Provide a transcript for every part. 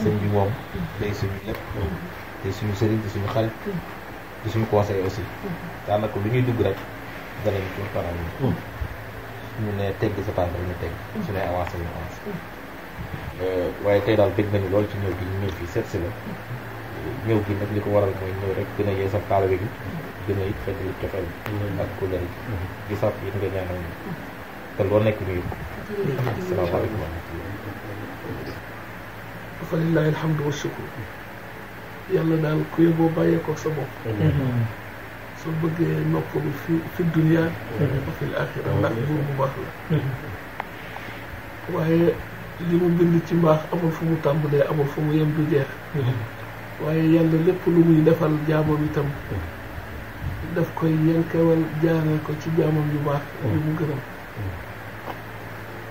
sëñ bi moom day suñu lépp day suñu sëriñ di suñu xarit di suñu conseil aussi daanaka lu ñuy dugg rek danañ ko faral ñu ne tegg sa tànk rek ñu tegg su ne avancé ñu avancé waaye tey daal bëgg nañu lool ci ñëw gi ñu ñëw fii seet si la ñëw gi nag li ko waral mooy ñëw rek gën a yeesal taalibe gi gën a it fekk li cofeel ak couleur yi gisaat it nga ñaanal ñu te loo nekk ñu it asalaamaaleykum wa rahmatulah fa lillahi alhamdu wa shukru yàlla daal ku yeboo bàyyee ko sa bopp soo bëggee noppalu fi dunya wa fil axira ndax buur bu baax la waaye li mu bind ci mbaax amul fu mu tàmbalee amul fu mu yem du jeex waaye yàlla lépp lu muy defal jaamam itam daf koy yenkewal jaaree ko ci jaamam yu baax yu mu gërëm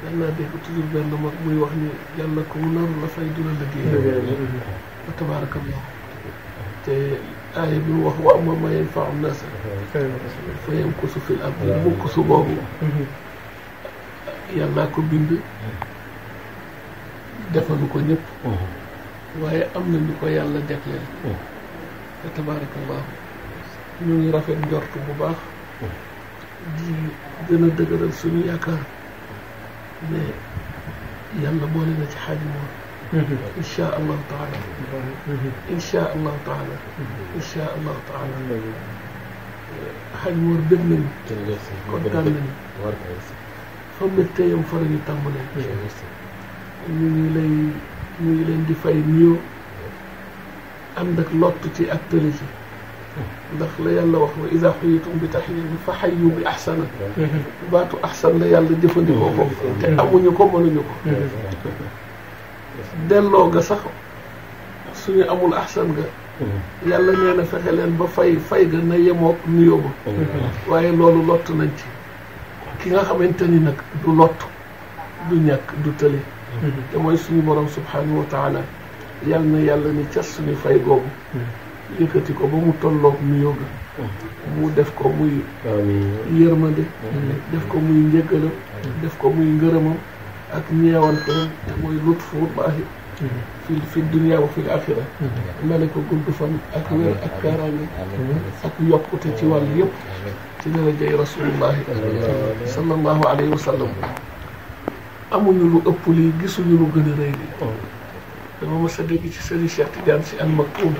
yàlla dégg toujours benn mag muy wax ni yàlla ko mu naru la fay du la liggéey wa tabaarakallah te aaya bi mu wax wa ammaa maa yanfa'u n-naasa fa yamkusu fil ardi mukkusu boobu yàllaa ko bind defalu ko ñëpp waaye am na ñu ko yàlla jagleel wa tabaarakallahu ñu ngi rafet njort bu baax di gën a dëgëral suñu yaakaar ne yàlla boole na ci Xaaji Moor insha allahu taala insha allahu taala insha allahu taala Xaaji Moor dégg nañu kontaan nañu fa mbégteyam fa la ñu tàmbalee ñu ngi leen di fay nuyoo ànd ak lott ci ak tële ci ndax la yàlla wax wa iza xuyitum bi taxiyatin fa xayyu bi axsana baatu axsan la yàlla jëfandikoo ko te amuñu ko mënuñu ko delloo ga sax suñu amul axsan ga yàlla nee na fexe leen ba fay ga na yemook nuyoo ba waaye loolu lott nañ ci ki nga xamante ni nag du lott du ñàkk du tële te mooy suñu borom subhanahu wa taala yal na yàlla ni cas suñu fay googu yëkkati ko ba mu tolloog nuyoo ga mu def ko muy yërmande def ko muy njëggalam def ko muy ngërëmam ak ñeewanteem te mooy lutfullahi fi dunya wa fil axira mele ko gudd fan ak wér ak kaaraange ak yokkute ci wàll yëpp ci darajay rasulullahi sallallahu alayhi wa sallam amuñu lu ëpp lii gisuñu lu gën a rëy lii dama mës a dégg ci Serigne Cheikh Tidiane Sy Al Maktoum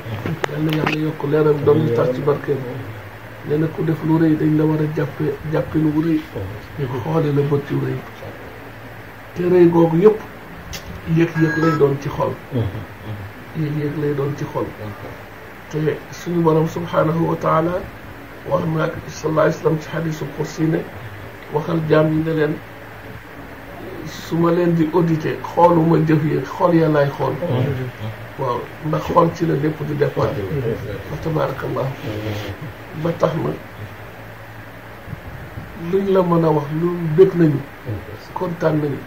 yal na yàlla yokk leeram doon ñu tax ci barkeem nee na ku def lu rëy dañ la war a jàppe lu rëy xoole la bët yu rëy te rëy googu yëpp yëg-yëg lay doon ci xol yëg-yëg lay doon ci xol te suñu borom subhanahu wa taala wax na ak sallallahu alayhi wa sallam ci xadisul qudsi ne waxal jaam yi ne leen su ma leen di audité xooluma jëf yi xool ya laay xool waaw ndax xool ci la lépp di départ wa tabarakallah ba tax na luñ la mën a wax lu bëgg nañu kontaan nañu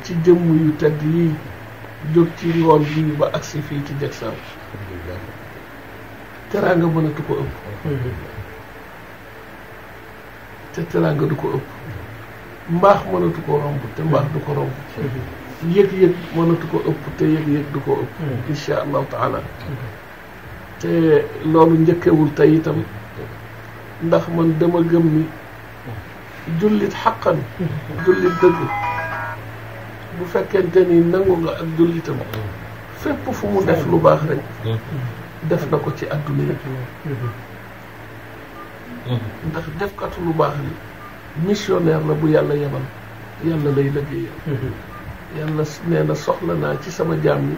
ci jëmm yu tedd yi jóg ci yoon bii ba agsi fii ci Diegsaw teraanga mënatu ko ëpp te teraanga du ko ëpp mbaax mënatu ko romb te mbaax du ko romb yëg-yëg mënatu ko ëpp te yëg-yëg du ko ëpp insha allahu taala te loolu njëkkewul tey itam ndax man dama gëm ni jullit xaqan jullit dëgg bu fekkente ni nangu nga ak jullitam fépp fu mu def lu baax rek def na ko ci adduna yi ndax defkatu lu baax li missionnaire la bu yàlla yebal yàlla lay liggéeyal yàlla nee na soxla naa ci sama jaam ñi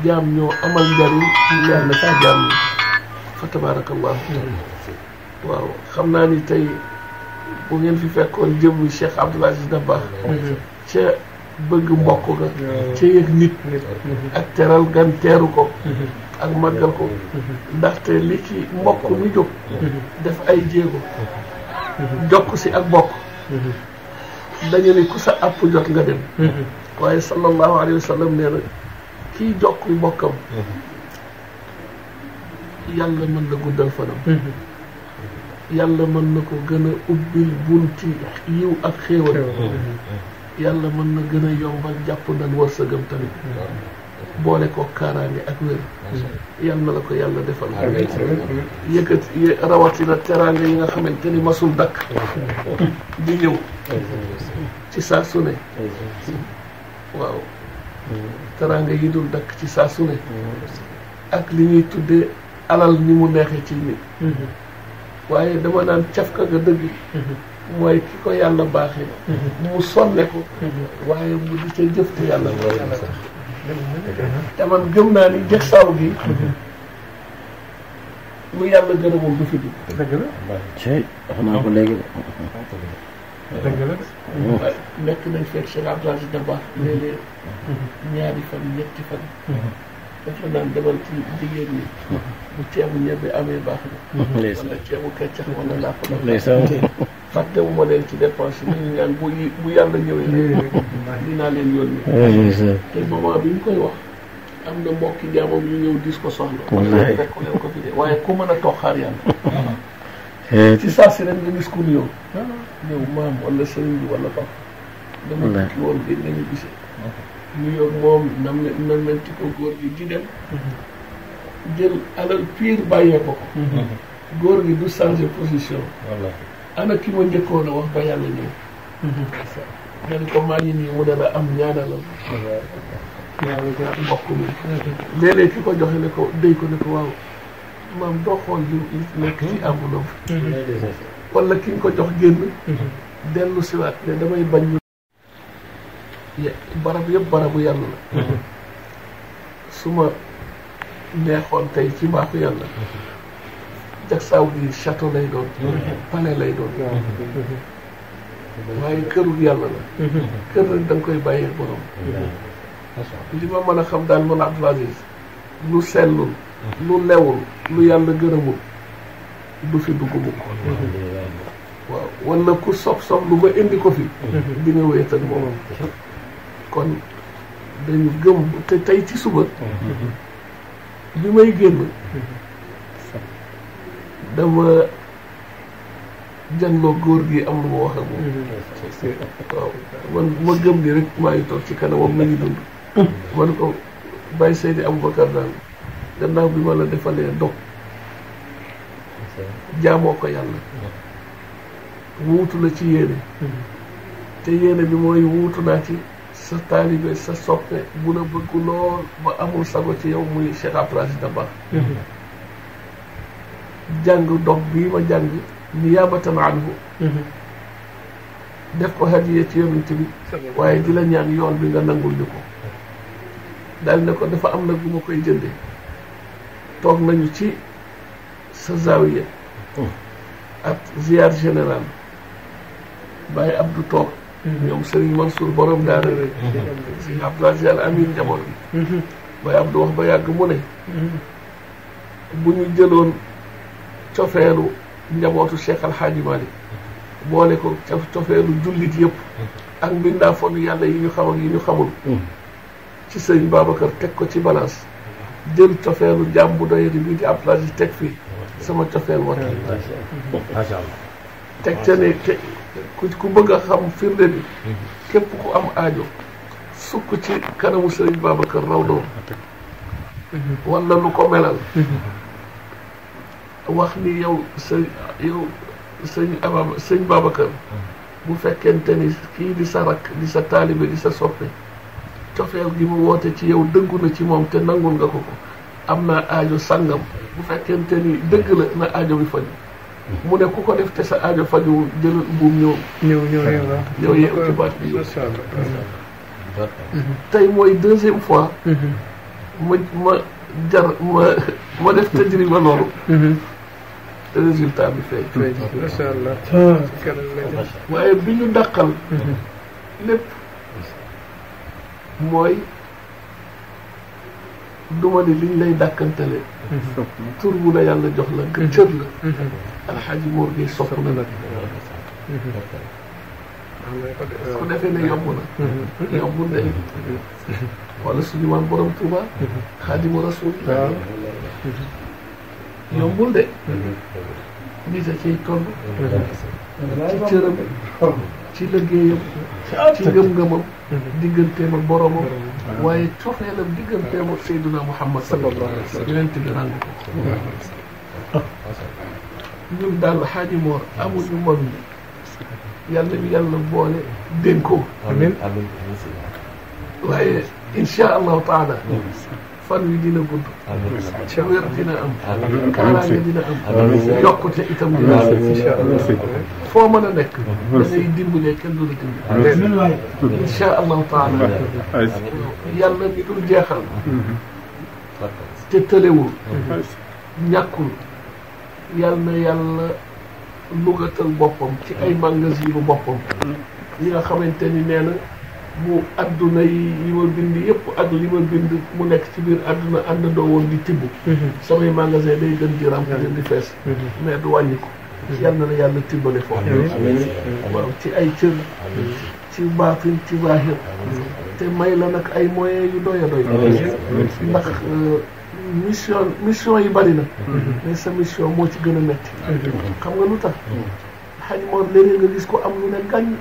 jaam ñoo amal njariñ leer na ci jaam ñi fa tabarakallahu waaw xam naa ni tey bu ngeen fi fekkoon jëmmi Cheikh Abdoul Aziz Dabakh ca bëgg mbokk ga ca yëg nit ak teral gan teeru ko ak màggal ko ndaxte li ci mbokk mi jóg def ay jéego jokk si ak bokk dañu ni ku sa àpp jot nga dem waaye sallallahu alayhi wa sallam nee na kii jokk mbokkam yàlla mën na guddal fanam yàlla mën na ko gën a ubbil bunti yiw ak xéewal yàlla mën na gën a yombal jàpp ndal wërsëgam tamit boole ko kaaraange ak wér yal na la ko yàlla defal yëkkati rawatina teraanga yi nga xamante ni masul dakk di ñëw ci saa su ne waaw teraanga yi dul dakk ci saa su ne ak li ñuy tuddee alal ni mu neexee ci nit waaye dama naan cafka nga dëgg mooy ki ko yàlla baaxee mu sonne ko waaye mu di ca jëf te yàlla te man gëm naa ni jagsaaw gi lu yàlla gërëmul du fi dugg dëgg la cey wax naa ko léegi dëgg la waaye nekk nañ fekk Cheikh Abdou Aziz Dabakh léeg-léeg ñaari fan ñetti fan dafa naan demal ci jigéen ñi bu ceebu ñebbe amee baax na wala ceebu keccax wala làpp la ndeysaan fàttewu ma leen ci dépense yi nañu ñaan bu yàlla ñëwee dinaa leen yónni ndeysaan te moment bi ñu koy wax am na mbokki jaamam yu ñëw dis ko soxla Wallaay. fekk leen ko fi de waaye ku mën a toog xaar yàlla ci saa si ren nga gis ku nuyoo ñëw maam wala sëriñ bi wala pap dama Wallaay. tukki woon gën nañu gisee nuyoo moom na menti ko góor gi di dem jël alal pire bàyyee ko ko góor gi du changer position ana ki ma njëkkoon a wax ba yàlla ñëw nga ni ko maa ngi nii mu ne la am ñaanalal mbokk mi léeg-léeg ki ko joxe ne ko déy ko ne ko waaw maam doo xool li nekk ci enveloppe wala ki nga ko jox génn dellu siwaat ne damay bañ ñu barab yëpp barabu yàlla la su ma neexoon tey ci mbaaxu yàlla jagsaaw gi château lay doon palais lay doon waaye kërug yàlla la kër rek da nga koy bàyyee borom li ma mën a xam daal man Abdou Aziz lu sellul lu lewul lu yàlla gërëmul du fi dugg mukk waaw wala ku sob lu ba indi ko fi di nga wéet ak moom kon dañu gëm te tey ci suba bi may génn dama janloo góor gi am lu ma wax ak moom waaw man ma gëm ni rek maa ngi toog ci kanamam na ngi dund man ko Baye Seydi Aboubacar daal gannaaw bi ma la defalee dog jaamoo ko yàlla wuutu la ci yéene te yéene bi mooy wuutu naa ci sa taalibe sa soppe bu la bëgg lool ba amul sago ci yow muy Cheikh Abdou Aziz Dabakh jàng dog bii ma jàng niyaabatan anhu def ko hadiya ci yonent bi waaye di la ñaan yoon bi nga nangul ñu ko daal ne ko dafa am nag bu ma koy jënde toog nañu ci sa zawiya ak ziar général Baye Abdou toog ñoom Serigne Mansour borom daara Serigne Abdou Aziz Al Amin njaboot bi Baye Abdou wax ba yàgg mu ne bu ñu jëloon cofeelu njabootu Cheikh Al Hadji Malick boole ko cofeelu jullit yëpp ak mbindaa fonu yàlla yi ñu xam ak yi ñu xamul ci sëñ Babacar teg ko ci balance jël cofeelu jàmm bu doyadi bii di Abdou Aziz teg fii sama cofeel wat macha allah teg ca ne ku bëgg a xam firnde bi képp ku am aajo sukk ci kanamu sëñ Babacar raw doom wala lu ko melal wax ni yow sëñ Babacar bu fekkente ni kii di sa rakk di sa taalibe di sa soppe cofeel gi mu woote ci yow dëggu na ci moom te nangul nga ko am naa aajo sangam bu fekkente ni dëgg la na aajo bi faju mu ne ku ko def te sa aajo faju jëlal buum ñëw yeewu ci baat bi tey mooy deuxième fois ma def tajriba loolu résultat bi feeñ macha allah waaye bi ñu dàqal lépp mooy duma ni liñ lay dàkkantale tur bu la yàlla jox la nga cër la alxaaji Mor Gueye sopp na nag ku defee ne yomb na yombul de wala suñu maam borom Tuuba xaadimu rasul yombul de nit a ciy toll ci cëram ci liggéeyam ci ngëm-ngëmam digganteem ak boromam waaye cofeelam digganteem ak Seydina Muhammad sallallahu alayhi wa sallam yonent bi ràng ko ñun daal Xaaji Moor amuñu moom yàlla ñu yàlla boole dénkoo amiin waaye insha allahu taala fan wi dina gudd wér dina am kaaraange dina am yokkute itam dina am foo mën a nekk da ngay dimbalee kenn du la dimbale insha allahu taala yàlla mi dul jeexal te tëlewul ñàkkul yàlla na yàlla lugatal boppam ci ay magasinu boppam yi nga xamante ni nee na bu adduna yi ma bind yëpp ak li ma bind mu nekk ci biir adduna àndandoo woon di tibb samay magasin day gën di remplir di fees mais du wàññi ko yal na la yàlla tibbale foofu waaw ci ay cër ci baatin ci zaahir te may la nag ay moyens yu doy a doy ndax mission yi bari na mais sa mission moo ci gën a metti xam nga lu tax xaj moom léeg-léeg nga gis ko am lu ne gàññ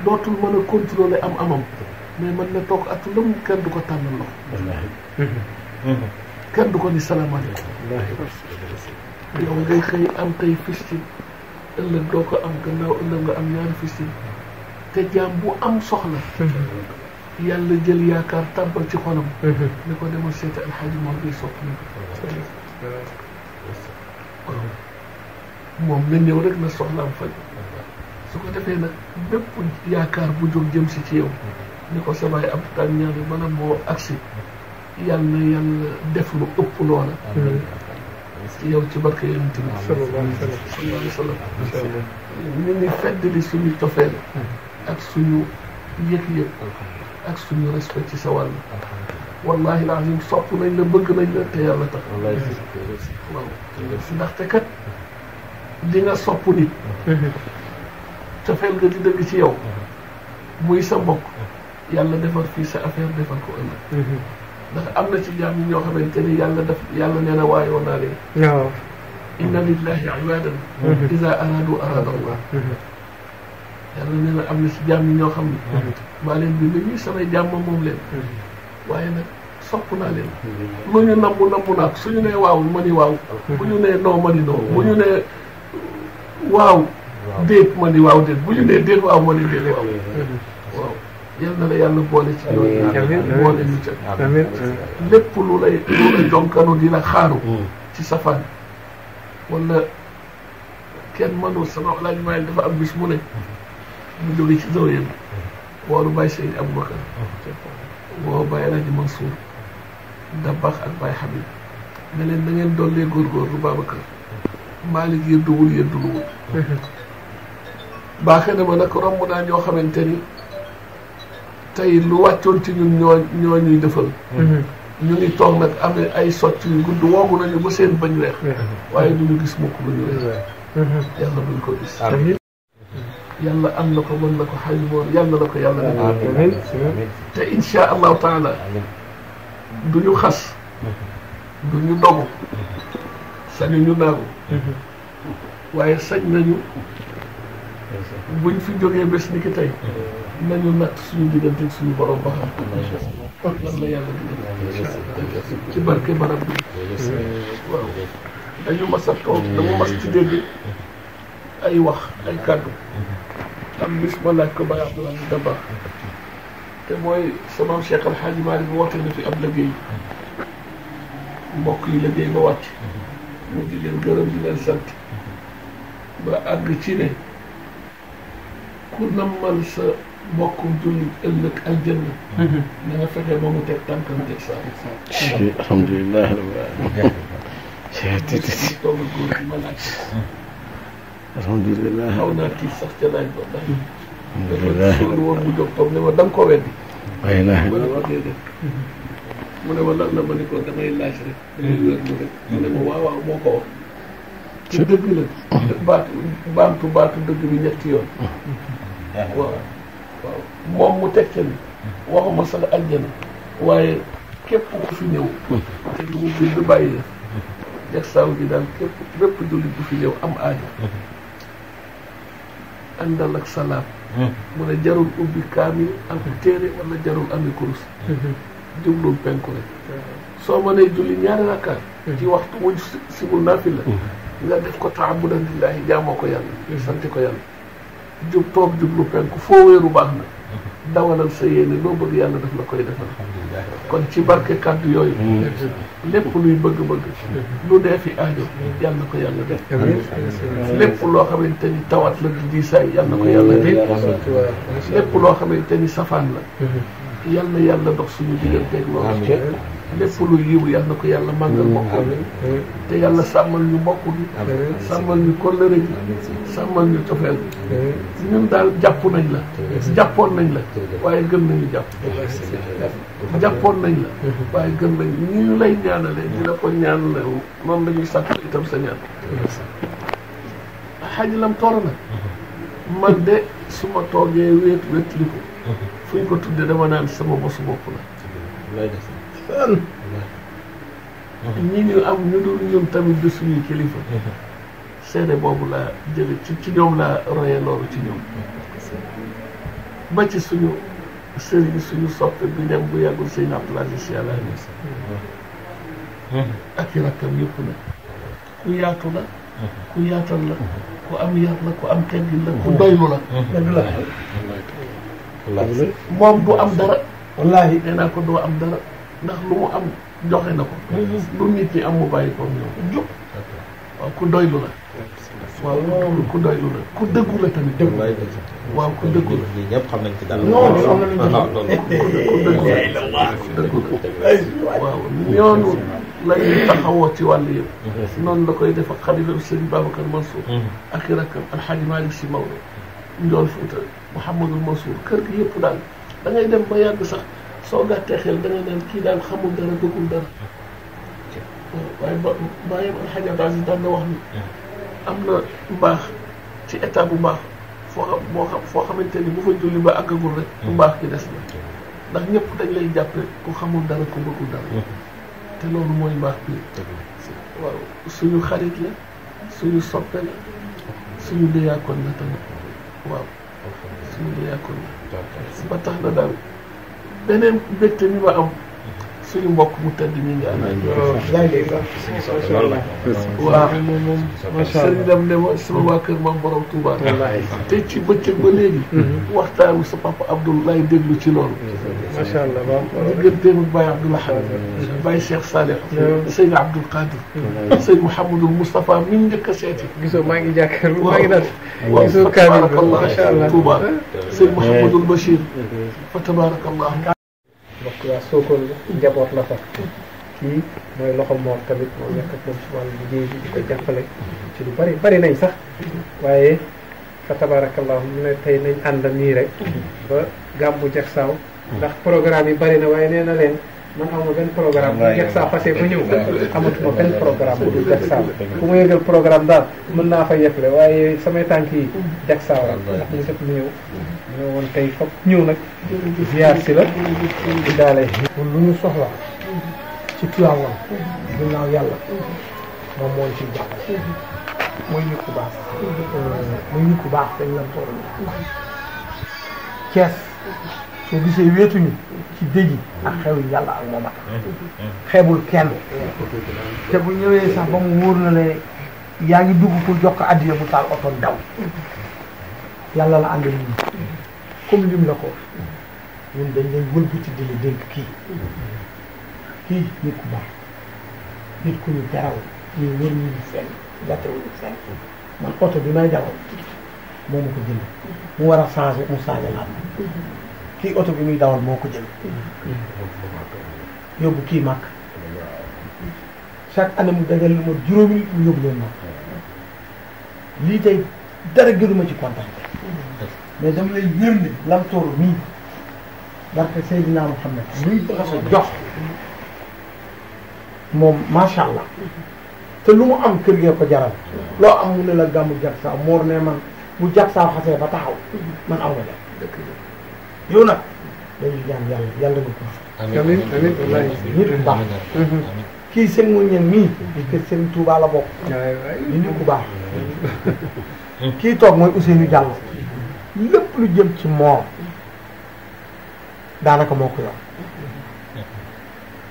dootul mën a contrôler am amam mais mën na toog atu lëm kenn du ko tànnal loxo kenn du ko ni salaamaaleykum yow ngay xëy am tey fistine ëllëg doo ko am gannaaw ëllëg nga am ñaari fistine te jaam bu am soxla yàlla jël yaakaar tàbbal ci xolam ni ko demal seeti alxaaji moom day sopp moom na ñëw rek na soxlaam faj su ko defee nag bépp yaakaar bu jóg jëm si ci yow ni ko sa baay ab tàn ñaan yi mën a moo agsi yàlla na yàlla def lu ëpp loola ci yow ci barke yonent bi sallallahu alayhi wa sallam ñu ngi fedd li suñu cofeel ak suñu yëg-yëg ak suñu respect ci sa wàll wallahi lazim sopp nañ la bëgg nañ la te yàlla tax waaw ndaxte kat di nga sopp nit cofeel nga di dëgg ci yow muy sa mbokk yàlla defar fii sa affaire defar ko ëllëg ndax am na ci jaam yi ñoo xamante ni yàlla nee na waayoo naa leen waaw inna lillahi ibadan iza aradu arada allah yàlla nee na am na ci jaam yi ñoo xam ne maa leen bind ñii samay jaam moom leen waaye nag sopp naa leen lu ñu nambu naag suñu nee waaw ma ni waaw bu ñu nee non ma ni non bu ñu nee waaw déet ma ni waaw déet bu ñu nee déet waaw ma ni déet waaw waaw yal na la yàlla boole ci yooyu boole ñu ca lépp lu la jonkanu di la xaaru ci safaan wala kenn mënul sama laaj maayil dafa am bis mu ne mu jóge ci zaw yéen woolu Baye Seydi Aboubacar woo Baye El Hadji Mansour Dabax ak Baye Habib ne leen da ngeen dollee góorgóorlu Babacar Malick yëdduwul yëdduluwul baaxee na ma nag romb naa ñoo xamante ni tey lu wàccoon ci ñun ñoo ñuy defal ñu ngi toog nag amee ay sotti yu gudd woogu nañu ba seen bañ weex waaye du ñu gis mukk lu ñu weex yàlla buñ ko gis yàlla am na ko mën na ko xaymoor yàlla na ko yàlla def te insha allahu taala du ñu xas du ñu dogu sañu ñu naagu waaye sañ nañu buñ fi jógee bés ni ki tey nañu natt suñu diggante suñu borom ba xam lan la yàlla di def ci barke barab bi waaw dañu mas a toog dama mas ci dégg ay wax ay kàddu am bis ma laaj ko Baye Abdoulaye Dabax te mooy sama Cheikh Al Hadji Malick bi woote na fi ab liggéey mbokk yi liggéey ba wàcc mu di leen gërëm di leen sant ba àgg ci ne ku nammal sa mbokkum jullit ëllëg aljanna na nga fexe ba mu teg tànkam teg saa alhamdulilah rabbil alamin toog ak góor gi ma laaj alhamdulilah xaw naa tiit sax ca laaj ba ndax dafa sóoru woon mu jóg toog ne ma da nga ko weddi ma ne ko déedéet mu ne ma lan la ma ne ko damay laaj rek damay wér mu rek mu ne ma waaw waaw moo ko wax ci dëgg la baatu dëgg bi ñetti yoon waaw waaw moom mu teg ca ni waxuma sax aljana waaye képp ku fi ñëw te du mu bind bàyyi la jag saaw gi daal bépp jullit bu fi ñëw am aajo àndal ak salaam mu ne jarul ubbi kaamil ak téere wala jarul ami kurus jublul penku rek soo mënee julli ñaari rakkaat ci waxtu wuñ sibul naafila nga def ko taabudan lillahi jaamoo ko yàlla santi ko yàlla toog jublu penku foo wéeru baax na dawalal sa yéene loo bëgg yàlla daf la koy defal kon ci barke kàddu yooyu lépp luy bëgg-bëgg lu dee fi aajo yàlla na ko yàlla def lépp loo xamante ni tawat la di diisaay yàlla na ko yàlla def lépp loo xamante ni safaan la yàlla na yàlla dox suñu digganteeg loolu lépp lu yiw yàlla na ko yàlla màngal mbokk te yàlla sàmmal ñu mbokk bi sàmmal ñu kóllëre gi sàmmal ñu cofeel bi ñun daal jàpp nañ la jàppoon nañ la waaye gën nañu jàppoon nañ la waaye gën nañ ni ñu lay ñaanale dina ko ñaanale noonu la ñuy sàkk itam sa ñaan xaji lam toor na man de su ma toogee wéetli ko fu ñu ko tuddee dama naan sama bosu bopp la ñi ñu am ñu dul ñun tamit de suñuy kilifa seede boobu laa jële ci ñoom laa royee loolu ci ñoom ba ci suñu sëriñ suñu soppe bi dem bu yàggul sëñ Abdoulaye Sy Al ak i rakkam yëpp la ku yaatu la ku yaatal la ku am yar la ku am teggin la ku doylu la moom du am dara wallaahi nee naa ko doo am dara ndax lu mu am joxe na ko lu nit ñi am mu bàyyi ko ñoom jóg waaw ku doylu la waaw loolu ku doylu la ku dëggu la tamit dëggu waaw ku dëggu la ñii ñëpp xam nañ ci dara ku dëggu la waaw ñoonu la ñuy taxawoo ci wàll yëpp noonu la koy def ak xalifa bi sëriñ Babacar Mansour ak i rakkam alxaaji Malick Sy Maodo Njool Fuuta Mouhamadul Mansour kër gi yëpp daal da ngay dem ba yàgg sax soo gàttee xel da nga naan kii daal xamul dara dëggul dara waaye bàyyam alxaaji Abdou Aziz daan na wax ni am na mbaax ci état bu mbaax foo xamante ni bu fa julli ba àggagul rek bu mbaax gi des na ndax ñëpp dañ lay jàppe ku xamul dara ku bëggul dara te loolu mooy mbaax bi waaw suñu xarit la suñu soppe la suñu déyaakoon la tamit waaw suñu déyaakoon la ba tax na daal beneen mbégte mi ma am suñu mbokk mu tedd mi ngi ànd waaw sëriñ dem ne ma sama waa kër maam borom Touba te ci bëccëg ba léegi waxtaanu sa papa Abdoul lay déglu ci loolu macha allah waaw digganteem ak Baye Abdoul Ahad Baye Cheikh Salih sëñ Abdoul Qadir sëñ Mouhamadul Moustapha mi njëkk a seeti gisoo maa ngi jàkkaarloo maa ngi naan waaw gisoo fa tabarakallah macha allah Touba sëñ Mouhamadul Bachir fa tabarakallah mbokk waa Sokone la njaboot la fa kii mooy loxo moom tamit moo nekk ak moom ci wàllu liggéey bi di ko jàppale ci lu bari nañ sax waaye fa tabarakallahu mu ne tey nañ ànd nii rek ba gàmmu Jaksaaw ndax programme yi bari na waaye nee na leen man amuma benn programme bu Jaksaaw passé ba ñëw amatuma benn programme bu dul Jaksaaw bu ma yëgal programme daal mën naa fa yeble waaye samay tànk yi Jaksaaw la ndax mu def mu ñëw ñoo woon tey foog ñëw nag ziar si la di daale lu ñu soxla ci Tiwaawan ginnaaw yàlla moom moo ci jàppale mooy nit ku baax muy nit ku baax dañ lan toor Cees soo gisee wéetuñu ci dëj ak xew yi yàlla ak moom ak xeebul kenn te bu ñëwee sax ba mu wóor na ne yaa ngi dugg pour jox ko addiya mu taal oto daw yàlla la àndal ñi comme lim la ko ñun dañ lay wëlbati di la dénk kii nit ku baax nit ku ñu teraw ñu wër ñu fenn gàttewuñu fenn man oto bi may dawal moo ma ko jënd mu war a changé mu changé laat kii oto bi muy dawal moo ko jënd yóbbu kii màkk chaque année mu dagal lu ma juróomi nit mu yóbbu leen màkk lii tey dara gënuma ci kontaan mais dama lay wér ni lam toolu nii barke Seydina Muhammad luy bëgg a jox moom macha allah te lu mu am kër gee ko jaral loo am mu ne la gàmmu Jaksaaw moor ne man bu Jaksaaw xasee ba taxaw man aw ma def yow nag dañuy ñaan yàlla nga ko amiin amiin wallahi nit ku baax kii seen mu ñeen mii di kër seen Touba la bokk di nit ku baax kii toog mooy Ousseynou Diallo lépp lu jëm ci moom daanaka moo ko yor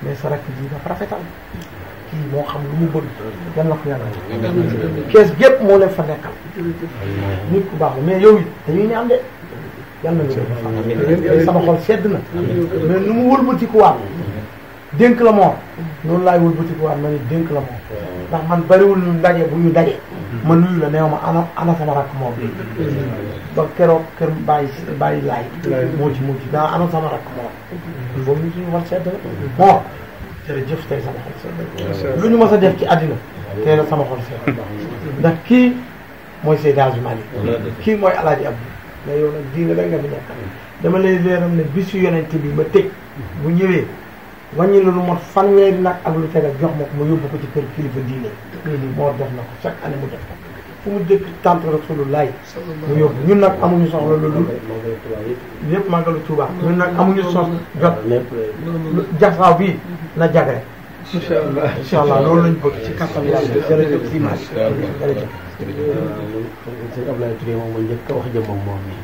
mais sa rakk ji dafa rafetal kii moo xam lu mu bëgg yal na ko yàlla kees gépp moo leen fa nekkal nit ku baax la mais yow it dañuy ñaan de yal na nga sama xol sedd na mais nu mu wëlbatikuwaat dénk la moom noonu laay wëlbatikuwaat ma ni dénk la moom ndax man bariwul ñu ndaje bu ñu daje ma nuyu la neew ma ana sama rakk moom ba keroog kër bàyyi laay moo ci daa ana sama rakk moom boobu ñu suñu xol sedd na moo jërëjëf tey sama xol sedd lu ñu mës a def ci àddina tey la sama xol sedd ndax kii mooy Seydi Hadji Malick kii mooy Alaaji Abdou mais yow nag diine rek nga fi nekk dama lay leeram ne bisu yonent bi ma tëj bu ñëwee wàññi la lu mot fanweeri nag ak lu tegal jox ma ko ma yóbbu ko ci kër kilifa diine moo def na ko chaque année mu def ko fu mu dëkk tant Rasulullah mu yóbbu ñun nag amuñu soxla loolu lépp màggalu Tuuba ñun nag amuñu soxla jot jagsaaw bii na jag rek incha allah loolu lañ bëgg ci kattan yàlla jërëjëf si ma jërëjëf sëñ Abdoulaye Touré moom mooy njëkk a wax jëmmam moom nii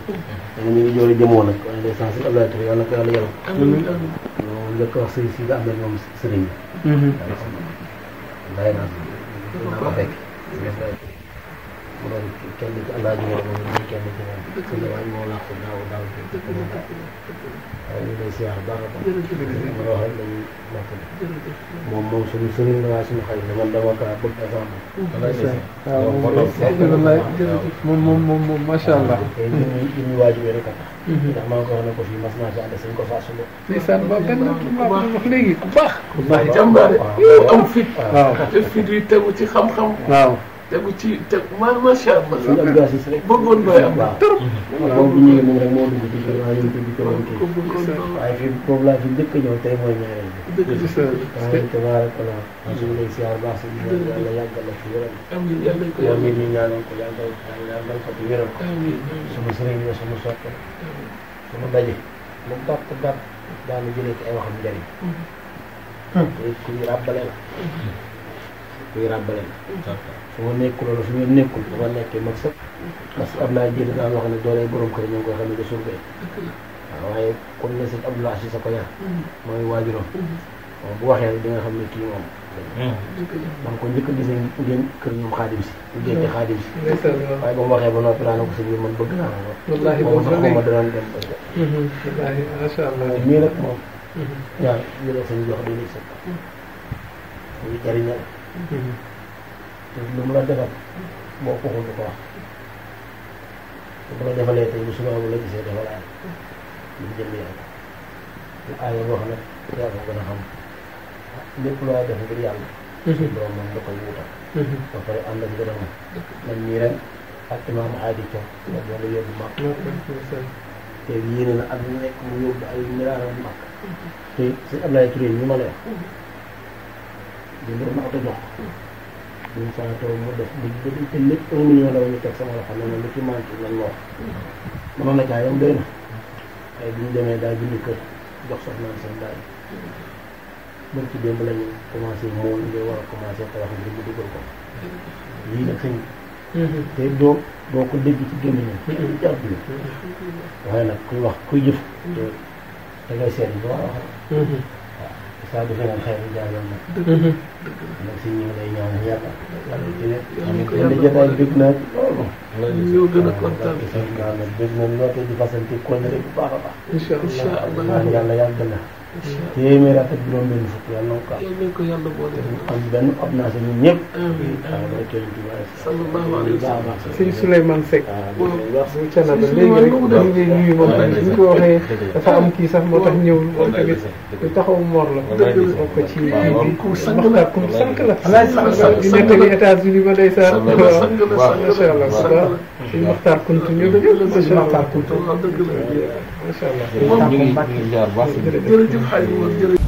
danga ñu ngi joore jëmoo nag waaye ndeysaan sëñ Abdoulaye Touré yàlla na ko yàlla yaram moom njëkk a wax sëñ si nga am na moom sëriñ bi lay naa ko fekk mu doon kenn ci Alaaji moom moom kenn ci moom sëñ waaj moo làqu daaw waaye ñu lay siyaar baax a baax ma wax rek dañuy nekk moom suñu sëriñ la waaye suñu xarit la man dama kaa bëgg moom macha allah ñu waaju bi rek a tax ndax maa ngi ko wax ne ko fii mas naa fi ànd sañ ko saa suba ndeysaan ba benn wax léegi ku baax jàmbaare am fit te fit yi tegu ci xam-xam tegu ci macha allah suñu Abdou Aziz rek bëggoon doy am trop boobu bu ñëwee moom rek moo dugg ci biir waaye ñu dugg ci woon kii waaye fii boobu laa fi njëkk a ñëw tey mooy ñaareel bi waaye tabaarakallah suñu lay siyaar baax si yàlla yàggal la fi wéral yow mi ñu ñaanal ko yàggal ko fi wéral ko suñu sëriñ la suñu soppe suñu daje lu gàtt gàtt daanu jëlee ci ay waxam njëriñ kuy ràbbale la kuy ràbbale la su ma nekkul wala su ma nekkul bu ma nekkee mag sax parce que Abdoulaye Diène daan wax ne doolay borom kër ñoo ngi koy xam ne da surgay waaw waaye comme ne sëñ Abdoulaye si sa ko yar mooy waajuram moom bu waxee rek di nga xam ne kii moom man ko njëkk a gisee ngeen kër ñoom xaadim si ngeen ci xaadim si waaye ba mu waxee ba noppi daana ko sëñ bi man bëgg naa ko wallaahi moom sax ma danoon dem ba wallaahi macha allah mii nag moom ñaar ñu la sëñ jox dañuy sëkk ñu jariñal te lu mu la defal boo ko waxul du ko wax bu la defalee tey bu subaa bu la gisee defalaat lu mu jënd yàlla lu aaya wax nag yaa ko gën a xam lépp loo def ngir yàlla borom moom da koy wutal ba pare ànd ak ngërëm man mii ren ak imaam aadi co nga boole yóbbu mag te yéene na at mu nekk mu yóbbu ay miraaram mag te sëñ Abdoulaye Touré ñu ma lay wax di loolu ma oto jox ñun saa tool mu def di te lépp 1 million la ñu teg sama loxo ne ma lu ci manqué lan ma wax mënoon na caa yam doy na waaye bi ñu demee daal bind kër jox soxnaan seen daal mën ci démb lañu commencé mool ngay war a commencé tabax ngir mu dugal ko lii nag sëñ te doo ko dégg ci gémmiñam ci àdduna waaye nag kuy wax kuy jëf te ngay seet bi war a wax waaw saa du feneen xëy na jaaroon nag nag si ñu ngi lay ñaan yàlla yàlla ci nekk leen di jotaay bég naa ci loolu ñoo gën a kontaan naa nag bég na loote di fasante kóllëre bu baax a baax incha allah naan yàlla yàgg na téeméer ak juróom-benn fukk yàlla na ko yal nañ ko yàlla boole am benn ordonnance ñun ñëpp sallallahu alayhi wa sallam sëñ Souleymane Seck bu Canada léegi rek ñu ngi nuyu moom tamit ñu ko waxee dafa am kii sax moo tax ñëw moom tamit ku taxaw moor la bokk ko ci ku sànq la di nettali États-Unis ba day saar macha allah sëñ Maxtaar Kuntu ñëw sëñ Maxtaar Kuntu macha allah ñu ngi jaar baax jërëjëf xay jërëjëf